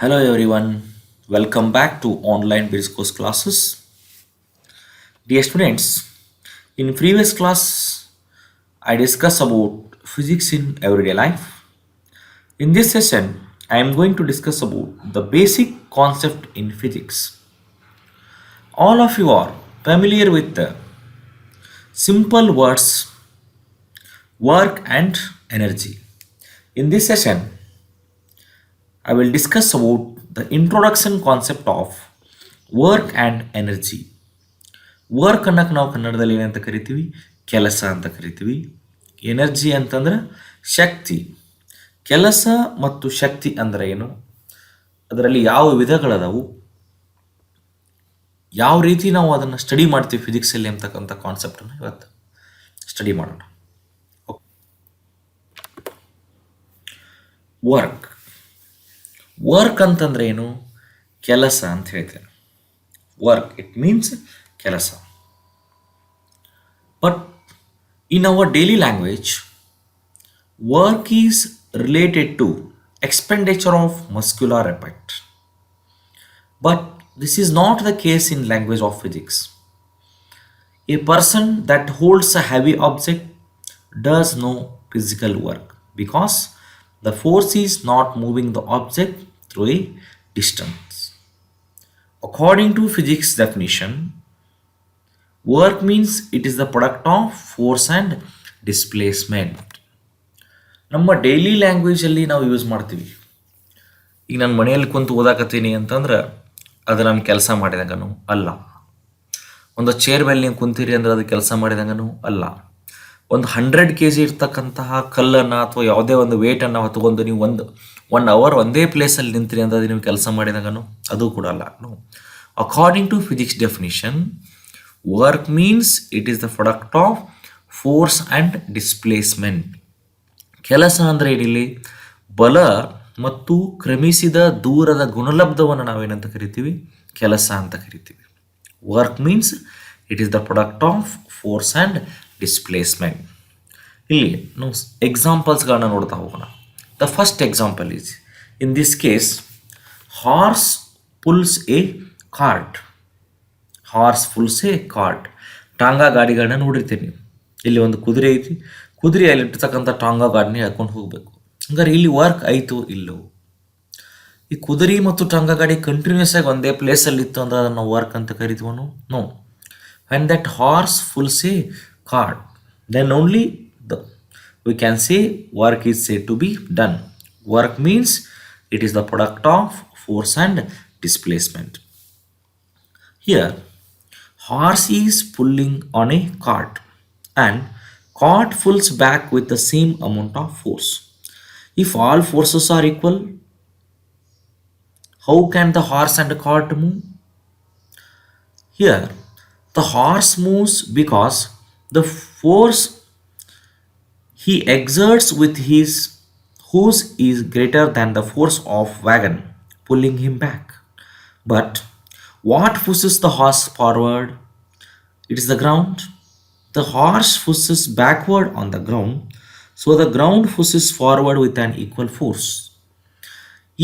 Hello everyone, welcome back to online basic course classes. Dear students, in previous class I discussed about physics in everyday life. In this session, I am going to discuss about the basic concept in physics. All of you are familiar with the simple words work and energy. In this session, I will discuss about the introduction concept of work and energy. Work ಅನ್ನಕ್ಕೆ ನಾವು ಕನ್ನಡದಲ್ಲಿ ಏನಂತ ಕರಿತೀವಿ? ಕೆಲಸ ಅಂತ ಕರಿತೀವಿ. Energy ಅಂತಂದ್ರೆ ಶಕ್ತಿ. ಕೆಲಸ ಮತ್ತು ಶಕ್ತಿ ಅಂದ್ರೆ ಏನು, ಅದರಲ್ಲಿ ಯಾವ ವಿಧಗಳದಾವು, ಯಾವ ರೀತಿ ನಾವು ಅದನ್ನು ಸ್ಟಡಿ ಮಾಡ್ತೀವಿ ಫಿಸಿಕ್ಸಲ್ಲಿ ಅಂತಕ್ಕಂಥ ಕಾನ್ಸೆಪ್ಟನ್ನು ಇವತ್ತು ಸ್ಟಡಿ ಮಾಡೋಣ. ವರ್ಕ್ ವರ್ಕ್ ಅಂತಂದ್ರೆ ಏನು? ಕೆಲಸ ಅಂತ ಹೇಳ್ತೇನೆ. ವರ್ಕ್ ಇಟ್ ಮೀನ್ಸ್ ಕೆಲಸ. But in our daily language, work is related to expenditure of muscular effort. But this is not the case in language of physics. A person that holds a heavy object does no physical work because the force is not moving the object through a distance. According to physics definition, work means it is the product of force and displacement. ನಮ್ಮ daily ಲ್ಯಾಂಗ್ವೇಜಲ್ಲಿ ನಾವು use ಮಾಡ್ತೀವಿ. ಈಗ ನಾನು ಮನೆಯಲ್ಲಿ ಕುಂತು ಓದಾಕತ್ತೀನಿ ಅಂತಂದ್ರೆ ಅದು ನಾನು ಕೆಲಸ ಮಾಡಿದಂಗನು ಅಲ್ಲ. ಒಂದು ಚೇರ್ ಮೇಲೆ ನೀವು ಕುಂತೀರಿ ಅಂದ್ರೆ ಅದು ಕೆಲಸ ಮಾಡಿದಂಗನು ಅಲ್ಲ. ಒಂದು 100 kg ಇರ್ತಕ್ಕಂತಹ ಕಲ್ಲನ್ನು ಅಥವಾ ಯಾವುದೇ ಒಂದು ವೇಟನ್ನು ಹೊತ್ಕೊಂಡು ನೀವು ಒನ್ ಅವರ್ ಒಂದೇ ಪ್ಲೇಸಲ್ಲಿ ನಿಂತೀರಿ ಅಂದ್ರೆ ಅದು ನೀವು ಕೆಲಸ ಮಾಡಿದಂಗನು ಅದು ಕೂಡ ಅಲ್ಲ. According to physics definition, work means it is the product of force and displacement. ಕೆಲಸ ಅಂದರೆ ಏನಿಲ್ಲಿ ಬಲ ಮತ್ತು ಕ್ರಮಿಸಿದ ದೂರದ ಗುಣಲಬ್ಧವನ್ನು ನಾವೇನಂತ ಕರಿತೀವಿ? ಕೆಲಸ ಅಂತ ಕರಿತೀವಿ. Work means it is the product of force and displacement. ಇಲ್ಲಿ ನಾವು ಎಕ್ಸಾಂಪಲ್ಸ್ಗಳನ್ನ ನೋಡ್ತಾ ಹೋಗೋಣ. The first example is in this case horse pulls a cart. Horse pulls a cart. ಟಾಂಗಾ ಗಾಡಿಗಳನ್ನ ನೋಡಿರ್ತೀನಿ. ಇಲ್ಲಿ ಒಂದು ಕುದುರೆ ಐತಿ, ಕುದುರೆಯಲ್ಲಿ ಇರ್ತಕ್ಕಂಥ ಟಾಂಗಾ ಗಾಡಿನ ಹೇಳ್ಕೊಂಡು ಹೋಗಬೇಕು. ಹಂಗಾರೆ ಇಲ್ಲಿ ವರ್ಕ್ ಆಯಿತು ಇಲ್ಲೋ? ಈ ಕುದುರೆ ಮತ್ತು ಟಾಂಗಾ ಗಾಡಿ ಕಂಟಿನ್ಯೂಸ್ ಆಗಿ ಒಂದೇ ಪ್ಲೇಸಲ್ಲಿ ಇತ್ತು ಅಂದ್ರೆ ಅದನ್ನು ನಾವು ವರ್ಕ್ ಅಂತ ಕರಿತೀವನು? No. When that horse pulls a cart, then only we can say work is said to be done. Work means it is the product of force and displacement. Here horse is pulling on a cart and cart pulls back with the same amount of force. If all forces are equal, how can the horse and the cart move? Here the horse moves because the force he exerts with his hose is greater than the force of wagon pulling him back. But what pushes the horse forward? It is the ground. The horse pushes backward on the ground, so the ground pushes forward with an equal force.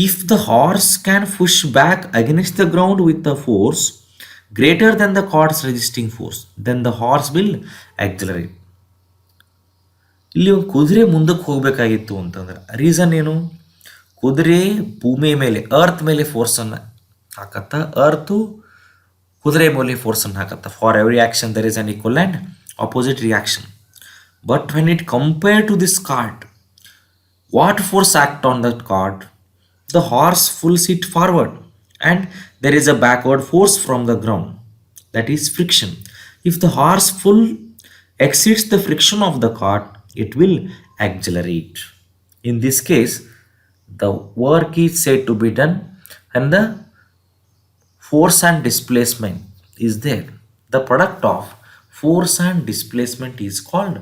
If the horse can push back against the ground with a force greater than the cart's resisting force, then the horse will accelerate. ಇಲ್ಲಿ ಒಂದು ಕುದುರೆ ಮುಂದಕ್ಕೆ ಹೋಗಬೇಕಾಗಿತ್ತು ಅಂತಂದ್ರೆ reason ಏನು? ಕುದುರೆ ಭೂಮಿ ಮೇಲೆ ಅರ್ತ್ ಮೇಲೆ ಫೋರ್ಸನ್ನು ಹಾಕತ್ತ, ಅರ್ತು ಕುದುರೆ ಮೇಲೆ ಫೋರ್ಸನ್ನು ಹಾಕತ್ತ. For every action there is an equal and opposite reaction. But when it compare to this cart, what force act on that cart? The horse pulls it forward and there is a backward force from the ground, that is friction. If the horse pull exceeds the friction of the cart, it will accelerate. In this case, the work is said to be done and the force and displacement is there. The product of force and displacement is called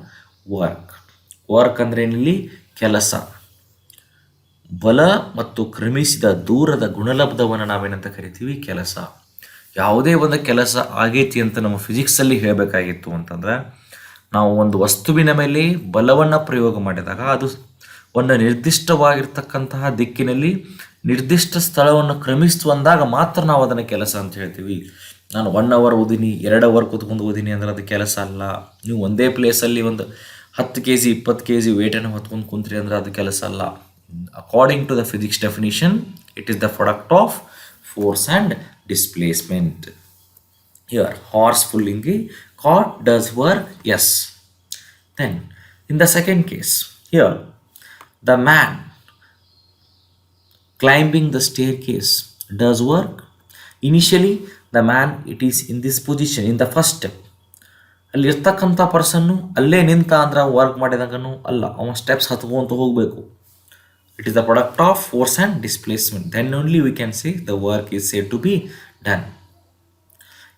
work. Work ಅಂದರೆ ಇಲ್ಲಿ ಕೆಲಸ. ಬಲ ಮತ್ತು ಕ್ರಮಿಸಿದ ದೂರದ ಗುಣಲಬ್ಧವನ್ನು ನಾವೇನಂತ ಕರಿತೀವಿ? ಕೆಲಸ. ಯಾವುದೇ ಒಂದು ಕೆಲಸ ಆಗೈತಿ ಅಂತ ನಮ್ಮ ಫಿಸಿಕ್ಸಲ್ಲಿ ಹೇಳಬೇಕಾಗಿತ್ತು ಅಂತಂದ್ರೆ ನಾವು ಒಂದು ವಸ್ತುವಿನ ಮೇಲೆ ಬಲವನ್ನು ಪ್ರಯೋಗ ಮಾಡಿದಾಗ ಅದು ಒಂದು ನಿರ್ದಿಷ್ಟವಾಗಿರ್ತಕ್ಕಂತಹ ದಿಕ್ಕಿನಲ್ಲಿ ನಿರ್ದಿಷ್ಟ ಸ್ಥಳವನ್ನು ಕ್ರಮಿಸ್ತು ಅಂದಾಗ ಮಾತ್ರ ನಾವು ಅದನ್ನು ಕೆಲಸ ಅಂತ ಹೇಳ್ತೀವಿ. ನಾನು 1 ಅವರ್ ಓದಿನಿ, 2 ಅವರ್ ಕೂತ್ಕೊಂಡು ಓದಿನಿ ಅಂದ್ರೆ ಅದು ಕೆಲಸ ಅಲ್ಲ. ನೀವು ಒಂದೇ ಪ್ಲೇಸಲ್ಲಿ ಒಂದು 10 kg 20 kg ವೇಟನ್ನು ಹೊತ್ಕೊಂಡು ಕುಂತ್ರಿ ಅಂದ್ರೆ ಅದು ಕೆಲಸ ಅಲ್ಲ. According to the physics definition, it is the product of force and displacement. Here, horse pulling a cart does work, yes. Then, in the second case, here, the man climbing the staircase does work. Initially, the man, it is in this position, in the first step. ಅಲ್ಲಿ ಇರ್ತಕ್ಕಂಥ ಪರ್ಸನ್ನು ಅಲ್ಲೇ ನಿಂತ ಅಂದ್ರೆ work ಮಾಡಿದಾಗನು ಅಲ್ಲ, ಅವನ steps ಹತ್ಕೊಂತ ಹೋಗಬೇಕು. It is the product of force and displacement. Then only we can say the work is said to be done.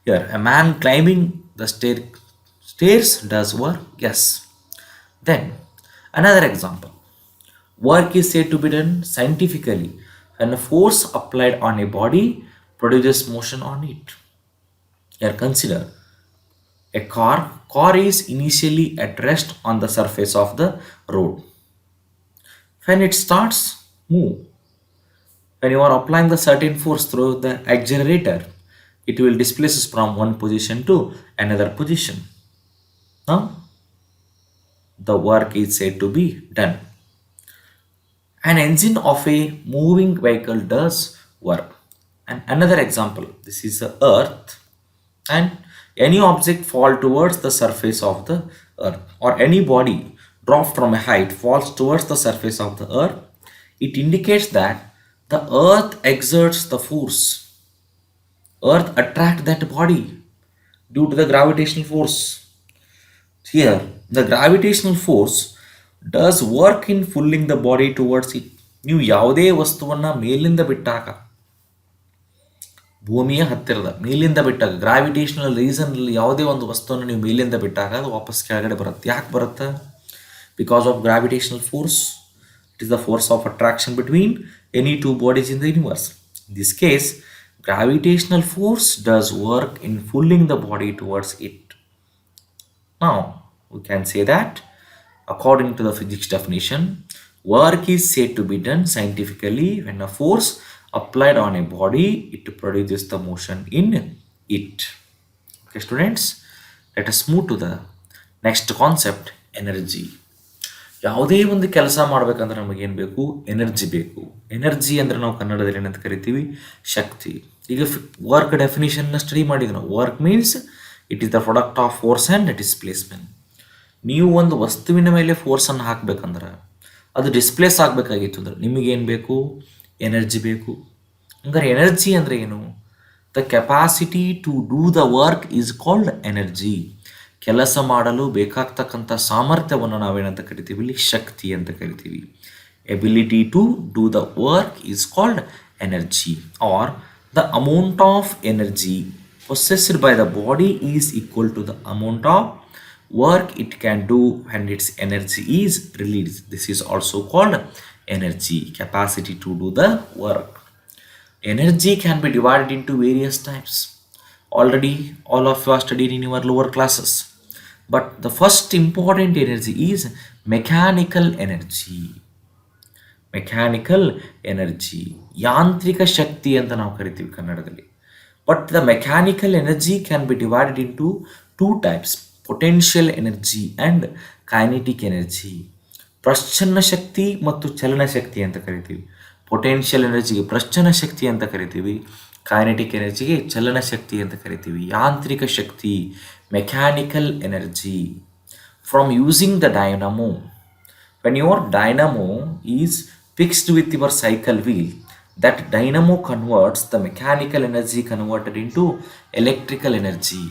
Here, a man climbing the stairs does work, yes. Then, another example. Work is said to be done scientifically when a force applied on a body produces motion on it. Here, consider a car. Car is initially at rest on the surface of the road. When it starts move, when you are applying the certain force through the accelerator, it will displace from one position to another position. Now, the work is said to be done. An engine of a moving vehicle does work. And another example, this is the earth, and any object fall towards the surface of the earth, or any body dropped from a height falls towards the surface of the earth. It indicates that the earth exerts the force. Earth attract that body due to the gravitational force. Here, the gravitational force does work in pulling the body towards it. ನೀವು ಯಾವುದೇ ವಸ್ತುವನ್ನು ಮೇಲಿಂದ ಬಿಟ್ಟಾಗ, ಭೂಮಿಯ ಹತ್ತಿರದ ಮೇಲಿಂದ ಬಿಟ್ಟಾಗ, gravitational ರೀಸನ್ನಲ್ಲಿ ಯಾವುದೇ ಒಂದು ವಸ್ತುವನ್ನು ನೀವು ಮೇಲಿಂದ ಬಿಟ್ಟಾಗ ಅದು ವಾಪಸ್ ಕೆಳಗಡೆ ಬರುತ್ತೆ. ಯಾಕೆ ಬರುತ್ತೆ? Because of gravitational force. It is the force of attraction between any two bodies in the universe. In this case, gravitational force does work in pulling the body towards it. Now, we can say that according to the physics definition, work is said to be done scientifically when a force applied on a body, it produces the motion in it. Okay, students, let us move to the next concept, energy. ಯಾವುದೇ ಒಂದು ಕೆಲಸ ಮಾಡಬೇಕಂದ್ರೆ ನಮಗೇನು ಬೇಕು? Energy ಬೇಕು. Energy ಅಂದರೆ ನಾವು ಕನ್ನಡದಲ್ಲಿ ಏನಂತ ಕರಿತೀವಿ? ಶಕ್ತಿ. ಈಗ ವರ್ಕ್ ಡೆಫಿನಿಷನ್ನ ಸ್ಟಡಿ ಮಾಡಿದ್ವಿ ನಾವು. Work means it is the product of force and displacement. ನೀವು ಒಂದು ವಸ್ತುವಿನ ಮೇಲೆ ಫೋರ್ಸನ್ನು ಹಾಕಬೇಕಂದ್ರೆ, ಅದು ಡಿಸ್ಪ್ಲೇಸ್ ಆಗಬೇಕಾಗಿತ್ತು ಅಂದ್ರೆ ನಿಮಗೇನು ಬೇಕು? ಎನರ್ಜಿ ಬೇಕು. ಹಂಗಾರೆ ಎನರ್ಜಿ ಅಂದರೆ ಏನು? The capacity to do the work is called energy. ಕೆಲಸ ಮಾಡಲು ಬೇಕಾಗ್ತಕ್ಕಂಥ ಸಾಮರ್ಥ್ಯವನ್ನು ನಾವೇನಂತ ಕರಿತೀವಿ? ಇಲ್ಲಿ ಶಕ್ತಿ ಅಂತ ಕರಿತೀವಿ. Ability to do the work is called energy, or the amount of energy possessed by the body is equal to the amount of work it can do when its energy is released. This is also called energy, capacity to do the work. Energy can be divided into various types. Already all of you are studied in your lower classes. But the first important energy is mechanical energy. Mechanical energy, ಯಾಂತ್ರಿಕ ಶಕ್ತಿ ಅಂತ ನಾವು ಕರಿತೀವಿ ಕನ್ನಡದಲ್ಲಿ. But the mechanical energy can be divided into two types, potential energy and kinetic energy. ಪ್ರಶ್ಚನ್ನ ಶಕ್ತಿ ಮತ್ತು ಚಲನ ಶಕ್ತಿ ಅಂತ ಕರಿತೀವಿ. Potential ಎನರ್ಜಿಗೆ ಪ್ರಶ್ಚನ ಶಕ್ತಿ ಅಂತ ಕರಿತೀವಿ, ಕೈನೆಟಿಕ್ ಎನರ್ಜಿಗೆ ಚಲನ ಶಕ್ತಿ ಅಂತ ಕರಿತೀವಿ. ಯಾಂತ್ರಿಕ ಶಕ್ತಿ, mechanical energy, from using the dynamo. When your dynamo is fixed with your cycle wheel, that dynamo converts the mechanical energy converted into electrical energy.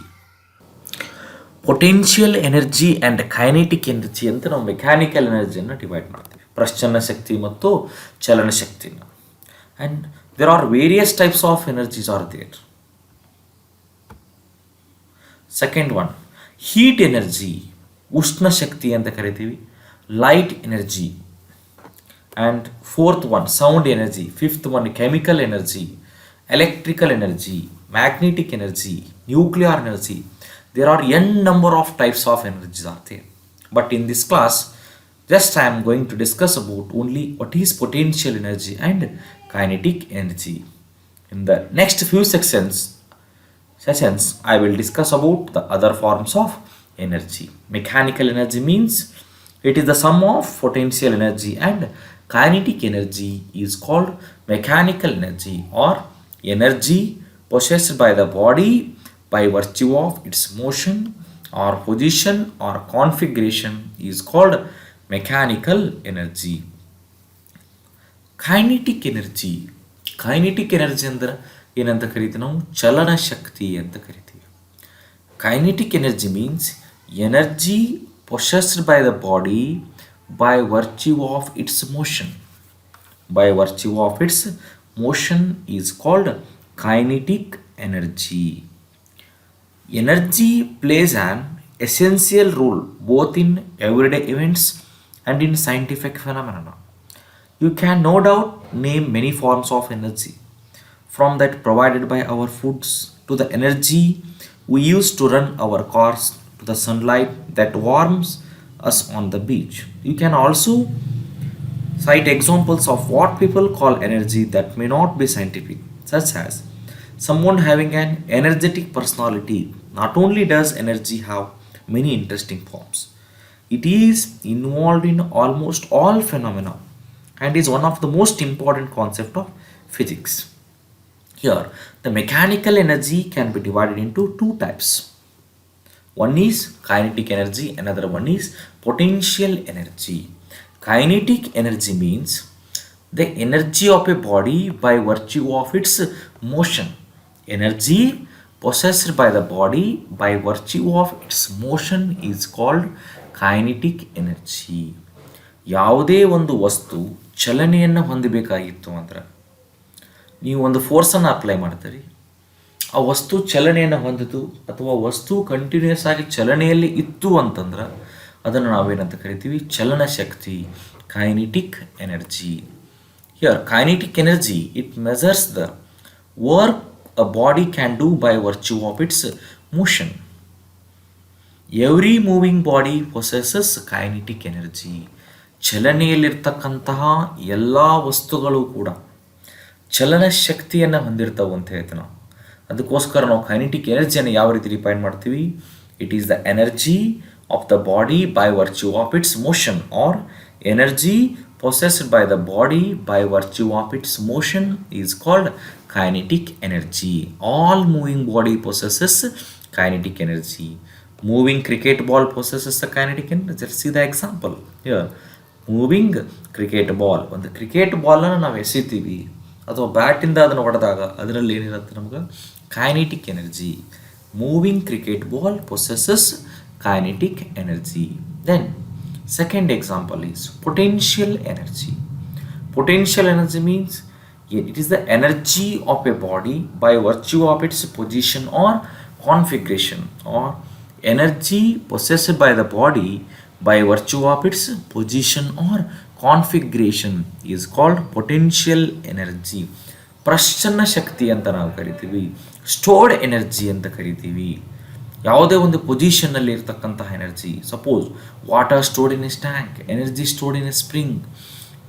Potential energy and kinetic energy ಅಂತ ನಾವು mechanical ಎನರ್ಜಿಯನ್ನು divide ಮಾಡ್ತೀವಿ, ಪ್ರಶ್ಚನ್ನ ಶಕ್ತಿ ಮತ್ತು ಚಲನ ಶಕ್ತಿನ. And there are various types of energies are there. Second one, heat energy, ಉಷ್ಣ ಶಕ್ತಿ ಅಂತ ಕರಿತೀವಿ. Light energy. And fourth one, sound energy. Fifth one, chemical energy, electrical energy, magnetic energy, nuclear energy. There are n number of types of energies are there. But in this class, Just I am going to discuss about only what is potential energy and kinetic energy. In the next few sessions, I will discuss about the other forms of energy. Mechanical energy means it is the sum of potential energy, and kinetic energy is called mechanical energy or energy possessed by the body by virtue of its motion or position or configuration is called mechanical energy. Kinetic energy ಅಂದ್ರೆ ಏನಂತ ಕರಿತೀವಿ ನಾವು ಚಲನ ಶಕ್ತಿ ಅಂತ ಕರಿತೀವಿ. Kinetic energy means energy possessed by the body by virtue of its motion. By virtue of its motion is called kinetic energy. Energy plays an essential role both in everyday events and in scientific phenomena. You can no doubt name many forms of energy, from that provided by our foods to the energy we use to run our cars to the sunlight that warms us on the beach. You can also cite examples of what people call energy that may not be scientific, such as someone having an energetic personality. Not only does energy have many interesting forms, it is involved in almost all phenomena and is one of the most important concepts of physics. Here, the mechanical energy can be divided into two types. One is kinetic energy, another one is potential energy. Kinetic energy means the energy of a body by virtue of its motion. Energy possessed by the body by virtue of its motion is called kinetic energy. ಯಾವುದೇ ಒಂದು ವಸ್ತು ಚಲನೆಯನ್ನು ಹೊಂದಬೇಕಾಗಿತ್ತು ಅಂದ್ರೆ ನೀವು ಒಂದು ಫೋರ್ಸನ್ನು apply ಮಾಡ್ತೀರಿ, ಆ ವಸ್ತು ಚಲನೆಯನ್ನು ಹೊಂದಿತು ಅಥವಾ ವಸ್ತು ಕಂಟಿನ್ಯೂಸ್ ಆಗಿ ಚಲನೆಯಲ್ಲಿ ಇತ್ತು ಅಂತಂದ್ರೆ ಅದನ್ನು ನಾವೇನಂತ ಕರಿತೀವಿ, ಚಲನ ಶಕ್ತಿ, kinetic energy. Here kinetic energy it measures the work a body can do by virtue of its motion. Every moving body possesses kinetic energy. ಚಲನೆಯಲ್ಲಿರ್ತಕ್ಕಂತಹ ಎಲ್ಲ ವಸ್ತುಗಳು ಕೂಡ ಚಲನ ಶಕ್ತಿಯನ್ನು ಹೊಂದಿರ್ತಾವೆ ಅಂತ ಹೇಳ್ತೀವಿ ನಾವು. ಅದಕ್ಕೋಸ್ಕರ ನಾವು ಕೈನೆಟಿಕ್ ಎನರ್ಜಿಯನ್ನು ಯಾವ ರೀತಿ ಡಿಫೈನ್ ಮಾಡ್ತೀವಿ? It is the energy of the body by virtue of its motion or energy possessed by the body by virtue of its motion is called kinetic energy. All moving body possesses kinetic energy. Moving cricket ball possesses the kinetic energy. Let's see the example here. Moving cricket ball, ಒಂದು cricket ಬಾಲನ್ನು ನಾವು ಎಸಿತೀವಿ ಅಥವಾ ಬ್ಯಾಟಿಂದ ಅದನ್ನು ಹೊಡೆದಾಗ ಅದರಲ್ಲಿ ಏನಿರುತ್ತೆ ನಮ್ಗೆ kinetic energy. Moving cricket ball possesses kinetic energy. Then second example is potential energy. Potential energy means it is the energy of a body by virtue of its position or configuration, or energy possessed by the body by virtue of its position or configuration is called potential energy. ಪ್ರಶ್ನ ಶಕ್ತಿ ಅಂತ ನಾವು ಕರಿತೀವಿ, stored energy ಅಂತ ಕರಿತೀವಿ. ಯಾವುದೇ ಒಂದು ಪೊಸಿಷನ್ನಲ್ಲಿ ಇರ್ತಕ್ಕಂತಹ energy, suppose water stored in S tank, energy stored in a spring,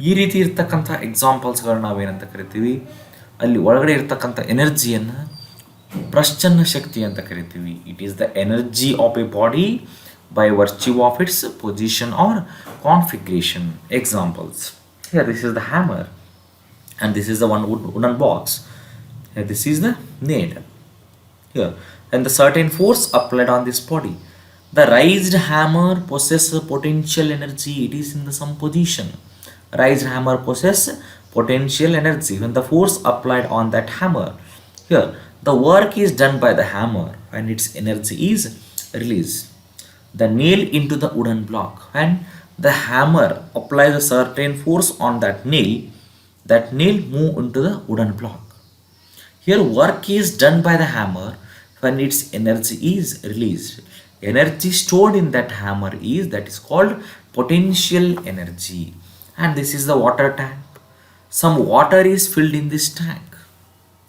ಈ ರೀತಿ ಇರ್ತಕ್ಕಂಥ ಎಕ್ಸಾಂಪಲ್ಸ್ಗಳನ್ನ ನಾವೇನಂತ ಕರಿತೀವಿ, ಅಲ್ಲಿ ಒಳಗಡೆ ಇರ್ತಕ್ಕಂಥ ಎನರ್ಜಿಯನ್ನು ಪ್ರಶ್ನ ಶಕ್ತಿ ಅಂತ ಕರಿತೀವಿ. It is the energy of A body by virtue of its position or configuration. Examples. Here this is the hammer and this is the one wooden box. Here this is the nail. Here, and the certain force applied on this body. The raised hammer possesses potential energy. It is in the some position. Raised hammer possesses potential energy when the force applied on that hammer. Here, the work is done by the hammer and its energy is released. The nail into the wooden block, and the hammer applies a certain force on that nail move into the wooden block. Here work is done by the hammer when its energy is released. Energy stored in that hammer is called potential energy. And this is the water tank. Some water is filled in this tank.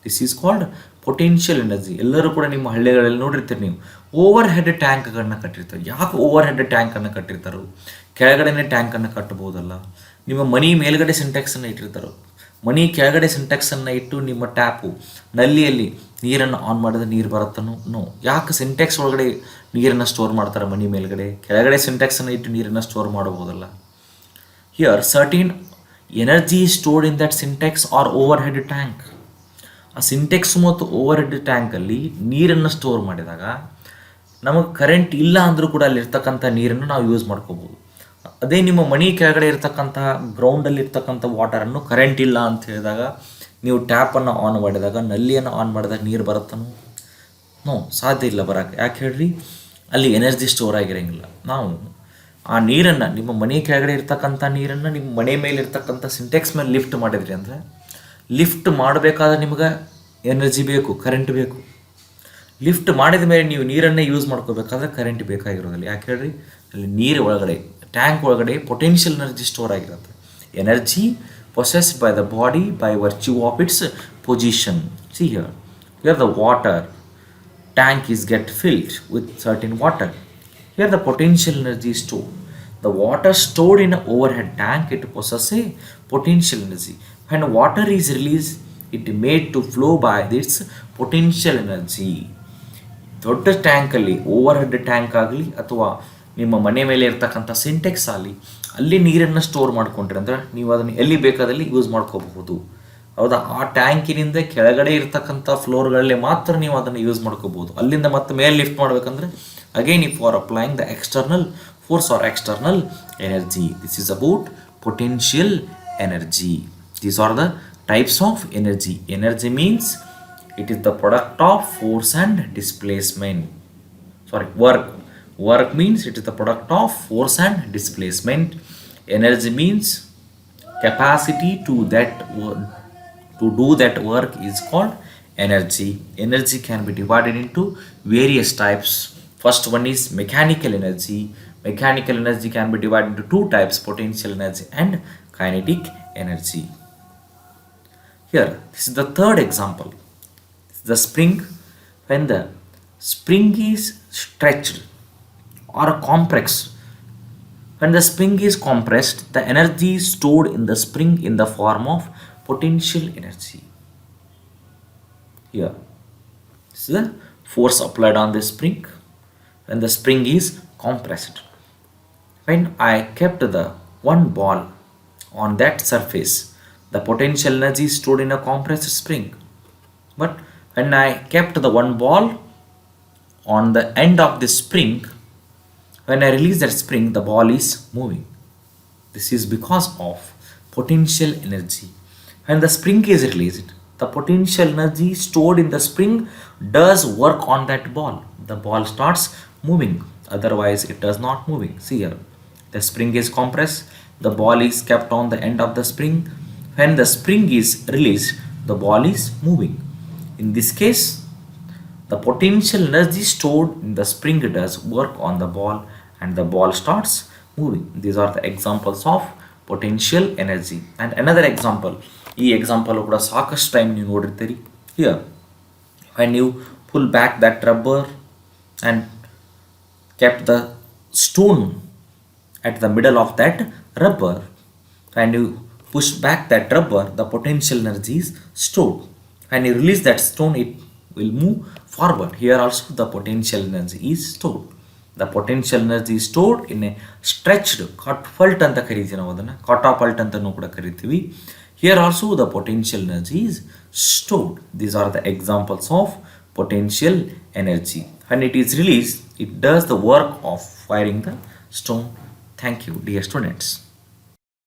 This is called potential energy. ಎಲ್ಲರೂ ಕೂಡ ನಿಮ್ಮ ಹಳ್ಳಿಗಳಲ್ಲಿ ನೋಡಿರ್ತೀರಿ ನೀವು, over head ಟ್ಯಾಂಕ್ಗಳನ್ನ ಕಟ್ಟಿರ್ತಾರೆ. ಯಾಕೆ over head ಟ್ಯಾಂಕನ್ನು ಕಟ್ಟಿರ್ತಾರೆ? ಕೆಳಗಡೆನೇ ಟ್ಯಾಂಕನ್ನು ಕಟ್ಟಬಹುದಲ್ಲ. ನಿಮ್ಮ ಮನಿ ಮೇಲ್ಗಡೆ ಸಿಂಟೆಕ್ಸನ್ನು ಇಟ್ಟಿರ್ತಾರೆ, ಮನಿ ಕೆಳಗಡೆ ಸಿಂಟೆಕ್ಸನ್ನು ಇಟ್ಟು ನಿಮ್ಮ ಟ್ಯಾಪು ನಲ್ಲಿಯಲ್ಲಿ ನೀರನ್ನು ಆನ್ ಮಾಡಿದ್ರೆ ನೀರು ಬರುತ್ತನೋ? ನೋ. ಯಾಕೆ ಸಿಂಟೆಕ್ಸ್ ಒಳಗಡೆ ನೀರನ್ನು ಸ್ಟೋರ್ ಮಾಡ್ತಾರೆ? ಮನಿ ಮೇಲ್ಗಡೆ ಕೆಳಗಡೆ ಸಿಂಟೆಕ್ಸನ್ನು ಇಟ್ಟು ನೀರನ್ನು ಸ್ಟೋರ್ ಮಾಡಬಹುದಲ್ಲ. Here certain energy stored in that Sintex or overhead tank. ಆ ಸಿಂಟೆಕ್ಸ್ ಮತ್ತು ಓವರ್ ಹೆಡ್ ಟ್ಯಾಂಕಲ್ಲಿ ನೀರನ್ನು ಸ್ಟೋರ್ ಮಾಡಿದಾಗ ನಮಗೆ ಕರೆಂಟ್ ಇಲ್ಲ ಅಂದರೂ ಕೂಡ ಅಲ್ಲಿರ್ತಕ್ಕಂಥ ನೀರನ್ನು ನಾವು ಯೂಸ್ ಮಾಡ್ಕೋಬೋದು. ಅದೇ ನಿಮ್ಮ ಮನೆ ಕೆಳಗಡೆ ಇರ್ತಕ್ಕಂಥ ಗ್ರೌಂಡಲ್ಲಿ ಇರ್ತಕ್ಕಂಥ ವಾಟರನ್ನು ಕರೆಂಟ್ ಇಲ್ಲ ಅಂತ ಹೇಳಿದಾಗ ನೀವು ಟ್ಯಾಪನ್ನು ಆನ್ ಮಾಡಿದಾಗ, ನಲ್ಲಿಯನ್ನು ಆನ್ ಮಾಡಿದಾಗ ನೀರು ಬರುತ್ತನೋ? ನೋ, ಸಾಧ್ಯ ಇಲ್ಲ ಬರೋಕ್ಕೆ. ಯಾಕೆ ಹೇಳ್ರಿ? ಅಲ್ಲಿ ಎನರ್ಜಿ ಸ್ಟೋರ್ ಆಗಿರೋಂಗಿಲ್ಲ. ನಾವು ಆ ನೀರನ್ನು, ನಿಮ್ಮ ಮನೆ ಕೆಳಗಡೆ ಇರ್ತಕ್ಕಂಥ ನೀರನ್ನು ನಿಮ್ಮ ಮನೆ ಮೇಲೆ ಇರ್ತಕ್ಕಂಥ ಸಿಂಟೆಕ್ಸ್ ಮೇಲೆ ಲಿಫ್ಟ್ ಮಾಡಿದ್ರಿ ಅಂದರೆ, ಲಿಫ್ಟ್ ಮಾಡಬೇಕಾದ್ರೆ ನಿಮಗೆ ಎನರ್ಜಿ ಬೇಕು, ಕರೆಂಟ್ ಬೇಕು. ಲಿಫ್ಟ್ ಮಾಡಿದ ಮೇಲೆ ನೀವು ನೀರನ್ನೇ ಯೂಸ್ ಮಾಡ್ಕೋಬೇಕಾದ್ರೆ ಕರೆಂಟ್ ಬೇಕಾಗಿರೋದಿಲ್ಲ. ಯಾಕೆ ಹೇಳ್ರಿ? ಅಲ್ಲಿ ನೀರು ಒಳಗಡೆ, ಟ್ಯಾಂಕ್ ಒಳಗಡೆ ಪೊಟೆನ್ಷಿಯಲ್ ಎನರ್ಜಿ ಸ್ಟೋರ್ ಆಗಿರುತ್ತೆ. Energy possessed by the body by virtue of its position. See here the water tank is get filled with certain water. Here the potential energy is stored. The water stored in an overhead tank, it possesses a potential energy. When water is released, it made to flow by its potential energy. ದೊಡ್ಡ ಟ್ಯಾಂಕಲ್ಲಿ, over head tank ಆಗಲಿ ಅಥವಾ ನಿಮ್ಮ ಮನೆ ಮೇಲೆ ಇರ್ತಕ್ಕಂಥ ಸಿಂಟೆಕ್ಸ್ ಆಗಲಿ, ಅಲ್ಲಿ ನೀರನ್ನು ಸ್ಟೋರ್ ಮಾಡ್ಕೊಂಡ್ರಿ ಅಂದರೆ ನೀವು ಅದನ್ನು ಎಲ್ಲಿ ಬೇಕಾದಲ್ಲಿ ಯೂಸ್ ಮಾಡ್ಕೋಬಹುದು. ಹೌದಾ? ಆ ಟ್ಯಾಂಕಿನಿಂದ ಕೆಳಗಡೆ ಇರ್ತಕ್ಕಂಥ ಫ್ಲೋರ್ಗಳಲ್ಲಿ ಮಾತ್ರ ನೀವು ಅದನ್ನು ಯೂಸ್ ಮಾಡ್ಕೋಬಹುದು. ಅಲ್ಲಿಂದ ಮತ್ತೆ ಮೇಲೆ ಲಿಫ್ಟ್ ಮಾಡಬೇಕಂದ್ರೆ again if are applying the external force or external energy. This is about potential energy. These are the types of energy. Energy means it is the product of force and displacement. Work means it is the product of force and displacement. Energy means capacity to do that work is called energy. Energy can be divided into various types. First one is mechanical energy. Mechanical energy can be divided into two types: potential energy and kinetic energy. Here, this is the third example. The spring. When the spring is stretched or compressed, when the spring is compressed, the energy is stored in the spring in the form of potential energy. Here, this is the force applied on the spring when the spring is compressed. When I kept the one ball on that surface, the potential energy is stored in a compressed spring. But when I kept the one ball on the end of the spring, when I release that spring, the ball is moving. This is because of potential energy. When the spring is released, the potential energy stored in the spring does work on that ball. The ball starts moving, otherwise it does not moving. See here, the spring is compressed, the ball is kept on the end of the spring. When the spring is released, the ball is moving. In this case, the potential energy stored in the spring does work on the ball and the ball starts moving. These are the examples of potential energy. And another example, ಈ example ಕೂಡ ಸಾಕಷ್ಟು time ನೀವು ನೋಡಿರ್ತೀರಿ. Here when you pull back that rubber and kept the stone at the middle of that rubber, and you push back that rubber, the potential energy is stored. When you release that stone, it will move forward. Here also the potential energy is stored. The potential energy is stored in a stretched catapult ಅಂತ ಕರಿತೀವಿ ನಾವು ಅದನ್ನು, catapult ಅಂತಲೂ ಕೂಡ ಕರಿತೀವಿ. Here also the potential energy is stored. These are the examples of potential energy. When it is released, it does the work of firing the stone. Thank you, dear students.